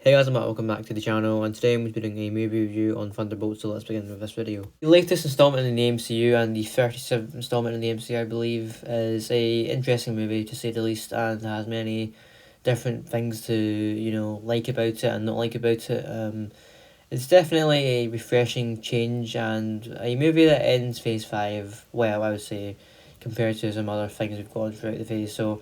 Hey guys, I'm Matt, welcome back to the channel, and today I'm going to be doing a movie review on Thunderbolts, so let's begin with this video. The latest installment in the MCU, and the 37th installment in the MCU, I believe, is a interesting movie, to say the least, and has many different things to, like about it and not like about it. It's definitely a refreshing change, and a movie that ends Phase 5, well, I would say, compared to some other things we've gone throughout the phase, so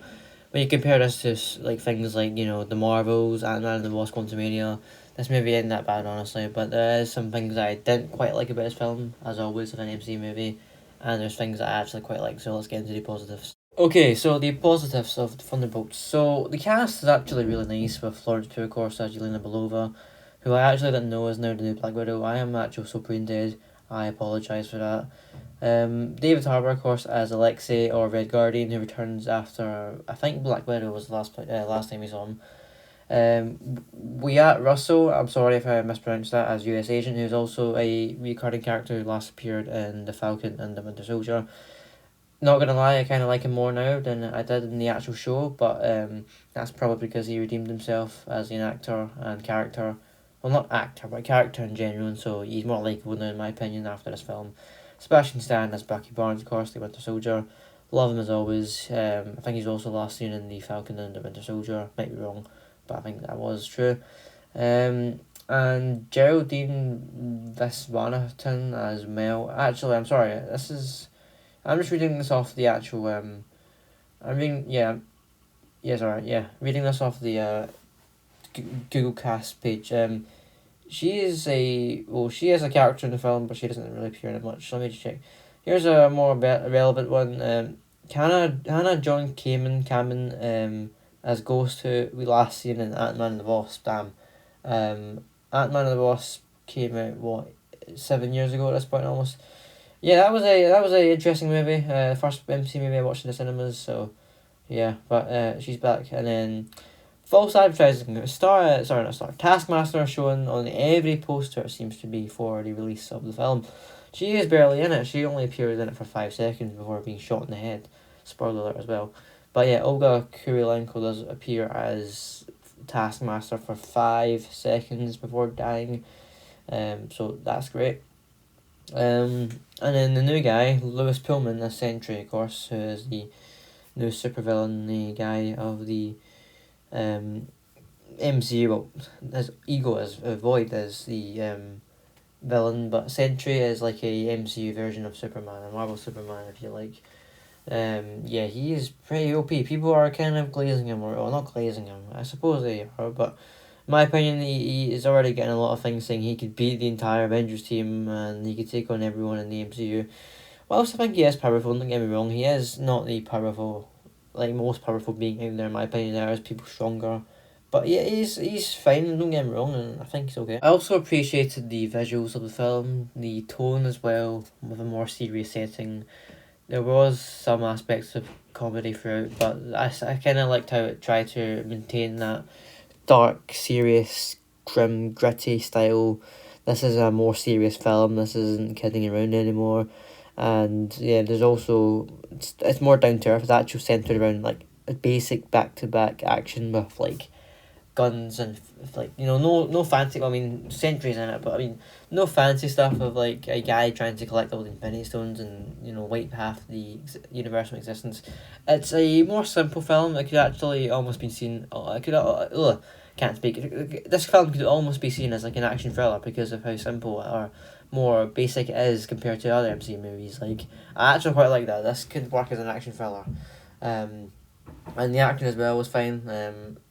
when you compare this to things like the Marvels, Ant-Man and the Wasp: Quantumania, this movie ain't that bad honestly, but there is some things that I didn't quite like about this film, as always with an MCU movie, and there's things that I actually quite like, so let's get into the positives. Okay, so the positives of Thunderbolts. So the cast is actually really nice, with Florence Pugh, of course, as Yelena Belova, who I actually didn't know is now the new Black Widow. I am actually so brain dead. I apologise for that. David Harbour, of course, as Alexei, or Red Guardian, who returns after, I think Black Widow was the last time we saw him. Wyatt Russell, I'm sorry if I mispronounced that, as US Agent, who's also a recurring character who last appeared in The Falcon and the Winter Soldier. Not gonna lie, I kind of like him more now than I did in the actual show, but that's probably because he redeemed himself as an actor and character. Well, not actor, but character in general, and so he's more likeable now, in my opinion, after this film. Sebastian Stan as Bucky Barnes, of course, the Winter Soldier. Love him as always. I think he's also last seen in The Falcon and the Winter Soldier. Might be wrong, but I think that was true. And Geraldine Viswanathan as Mel. Actually, I'm sorry, I'm just reading this off the actual, reading this off the Google Cast page. She is a character in the film, but she doesn't really appear in it much. So let me just check. Here's a more relevant one. Hannah John Kamen as Ghost, who we last seen in Ant-Man and the Wasp. Ant-Man and the Wasp came out 7 years ago at this point almost. Yeah, that was a interesting movie. The first MC movie I watched in the cinemas. So yeah, but she's back, and then false advertising. Taskmaster shown on every poster, it seems to be, for the release of the film. She is barely in it. She only appears in it for 5 seconds before being shot in the head. Spoiler alert as well. But yeah, Olga Kurylenko does appear as Taskmaster for 5 seconds before dying. So that's great. And then the new guy, Lewis Pullman, as Sentry, of course, who is the new supervillain, the guy of the MCU. Well, his ego is Void as the villain, but Sentry is like a MCU version of Superman, a Marvel Superman, if you like. Yeah, he is pretty OP. People are kind of glazing him, or not glazing him. I suppose they are, but in my opinion, he is already getting a lot of things saying he could beat the entire Avengers team and he could take on everyone in the MCU. Whilst I think he is powerful, don't get me wrong, he is not the most powerful being out there, in my opinion. There is people stronger. But yeah, he's fine, don't get me wrong, and I think he's okay. I also appreciated the visuals of the film, the tone as well, with a more serious setting. There was some aspects of comedy throughout, but I kind of liked how it tried to maintain that dark, serious, grim, gritty style. This is a more serious film. This isn't kidding around anymore. And yeah, there's also it's more down to earth. It's actually centered around like a basic back to back action with like guns and no fancy. Well, I mean, Sentry's in it, but I mean no fancy stuff of like a guy trying to collect all the Infinity Stones and wipe half the universe from existence. It's a more simple film. It could actually almost be seen. Can't speak. This film could almost be seen as like an action thriller because of how simple or more basic it is compared to other MCU movies. Like, I actually quite like that. This could work as an action thriller. And the acting as well was fine.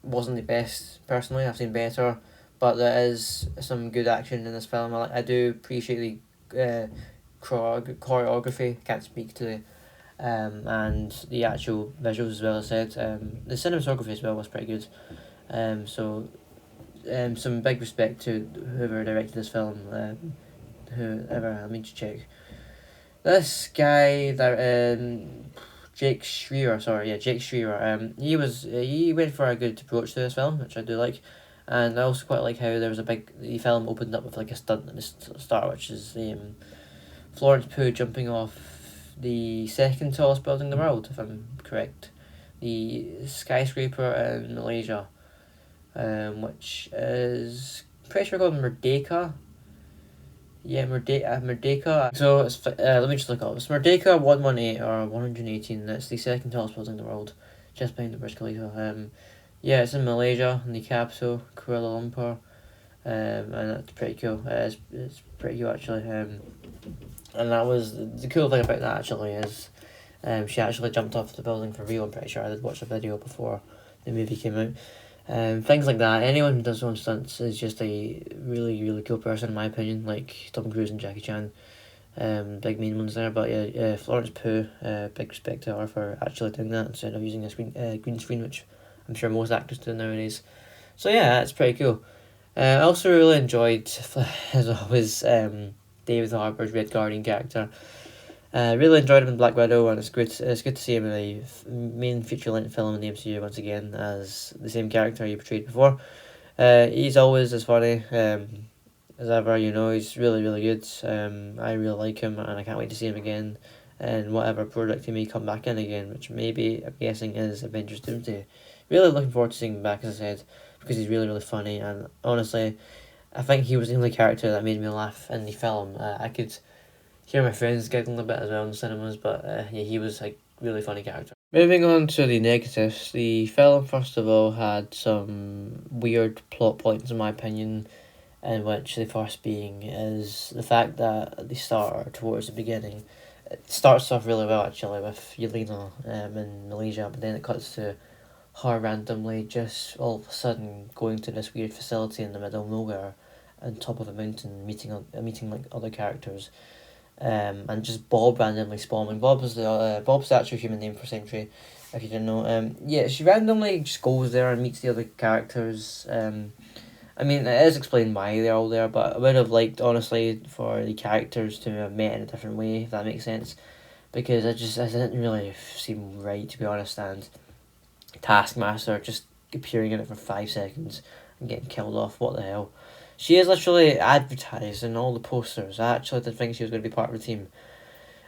Wasn't the best personally. I've seen better, but there is some good action in this film. I do appreciate the choreography. Can't speak to and the actual visuals as well. As I said, the cinematography as well was pretty good. Some big respect to whoever directed this film. Whoever, let me just check. This guy that Jake Schreier. He went for a good approach to this film, which I do like, and I also quite like how there was the film opened up with like a stunt at the start, which is Florence Pugh jumping off the second tallest building in the world, if I'm correct, the skyscraper in Malaysia. which is pretty sure called Merdeka. Yeah, Merdeka. So it's let me just look up. It's Merdeka 118 or 118. That's the second tallest building in the world, just behind the Burj Khalifa. Yeah, it's in Malaysia, in the capital, Kuala Lumpur. And that's pretty cool. It's pretty cool actually. And that was the cool thing about that actually is, she actually jumped off the building for real. I'm pretty sure I did watch a video before the movie came out. Things like that. Anyone who does their own stunts is just a really, really cool person in my opinion, like Tom Cruise and Jackie Chan. Big main ones there, but yeah, Florence Pugh, big respect to her for actually doing that instead of using a green screen, which I'm sure most actors do nowadays. So yeah, that's pretty cool. I also really enjoyed, as always, David Harbour's Red Guardian character. Really enjoyed him in Black Widow, and it's good to see him in a main feature-length film in the MCU once again as the same character he portrayed before. He's always as funny as ever, he's really, really good. I really like him, and I can't wait to see him again in whatever project he may come back in again, which maybe, I'm guessing, is Avengers Doomsday. Really looking forward to seeing him back, as I said, because he's really, really funny, and honestly, I think he was the only character that made me laugh in the film. I could hear my friends giggling a bit as well in the cinemas, but yeah, he was a really funny character. Moving on to the negatives, the film first of all had some weird plot points in my opinion, in which the first being is the fact that at the start or towards the beginning, it starts off really well actually with Yelena in Malaysia, but then it cuts to her randomly just all of a sudden going to this weird facility in the middle of nowhere on top of a mountain, meeting like other characters, and just Bob randomly spawning. Bob's the actual human name for Sentry, if you didn't know. Yeah, she randomly just goes there and meets the other characters. I mean, it is explained why they're all there, but I would have liked, honestly, for the characters to have met in a different way, if that makes sense, because it didn't really seem right, to be honest, and Taskmaster just appearing in it for 5 seconds and getting killed off. What the hell? She is literally advertised in all the posters. I actually did think she was going to be part of the team.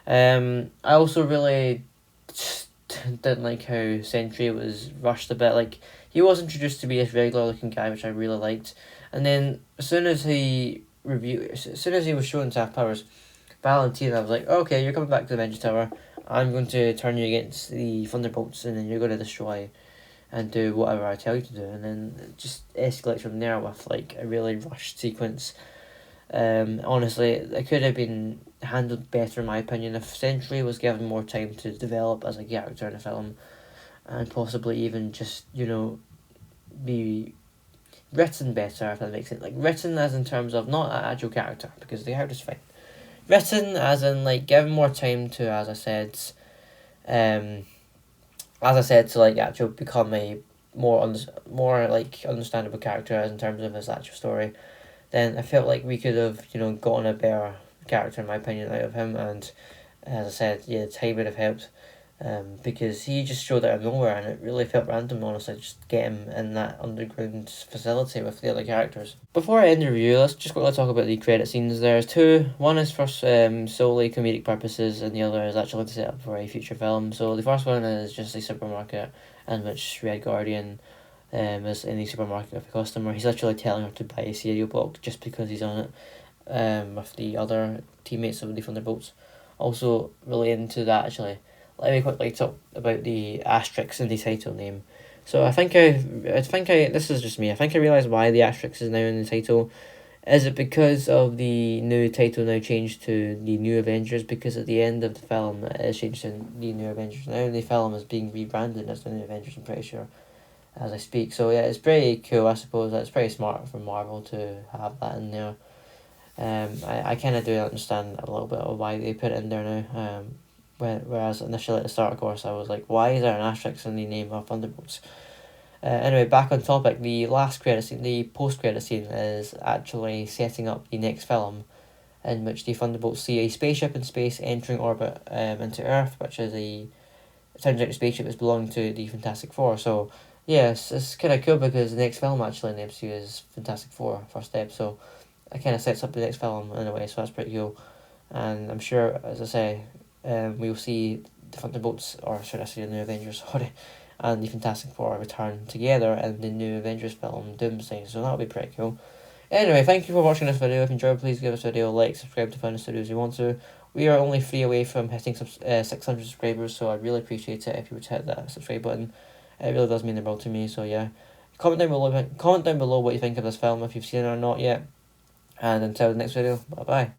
I also really didn't like how Sentry was rushed a bit. Like, he was introduced to be this regular looking guy, which I really liked, and then as soon as he was shown to have powers, Valentina was like, okay, you're coming back to the Avengers Tower. I'm going to turn you against the Thunderbolts, and then you're going to destroy and do whatever I tell you to do, and then it just escalates from there with like a really rushed sequence. Honestly, it could have been handled better in my opinion if Sentry was given more time to develop as a character in a film, and possibly even just be written better, if that makes sense. Like, written as in terms of not an actual character, because the character's fine. Written as in like given more time to, as I said, to like actually become a more like understandable character as in terms of his actual story, then I felt like we could have gotten a better character in my opinion out of him, and as I said, yeah, time would have helped. Because he just showed out of nowhere, and it really felt random, honestly, just get him in that underground facility with the other characters. Before I end the review, let's just quickly talk about the credit scenes. There's two. One is for solely comedic purposes, and the other is actually to set up for a future film. So the first one is just a supermarket in which Red Guardian is in the supermarket with a customer. He's literally telling her to buy a cereal box just because he's on it, with the other teammates of the Thunderbolts. Also relating to that, actually, let me quickly talk about the asterisks in the title name. So I think this is just me. I think I realised why the asterisk is now in the title. Is it because of the new title now changed to the New Avengers? Because at the end of the film, it is changed to the New Avengers. Now the film is being rebranded as the New Avengers, I'm pretty sure, as I speak. So yeah, it's pretty cool, I suppose. It's pretty smart from Marvel to have that in there. I kind of do understand a little bit of why they put it in there now. Whereas initially at the start, of course, I was like, why is there an asterisk in the name of Thunderbolts? Anyway, back on topic, the post-credit scene is actually setting up the next film, in which the Thunderbolts see a spaceship in space entering orbit into Earth, which is it turns out the spaceship is belonging to the Fantastic Four. So, yes, it's kind of cool because the next film actually in the MCU is Fantastic Four, first step, so it kind of sets up the next film in a way, so that's pretty cool. And I'm sure, as I say, we'll see the Thunderbolts, or should I say the New Avengers, sorry, and the Fantastic Four return together in the new Avengers film, Doomsday, so that'll be pretty cool. Anyway, thank you for watching this video. If you enjoyed, please give this video a like, subscribe to find the studios you want to. We are only 3 away from hitting 600 subscribers, so I'd really appreciate it if you would hit that subscribe button. It really does mean the world to me, so yeah. Comment down below what you think of this film, if you've seen it or not yet. And until the next video, bye bye.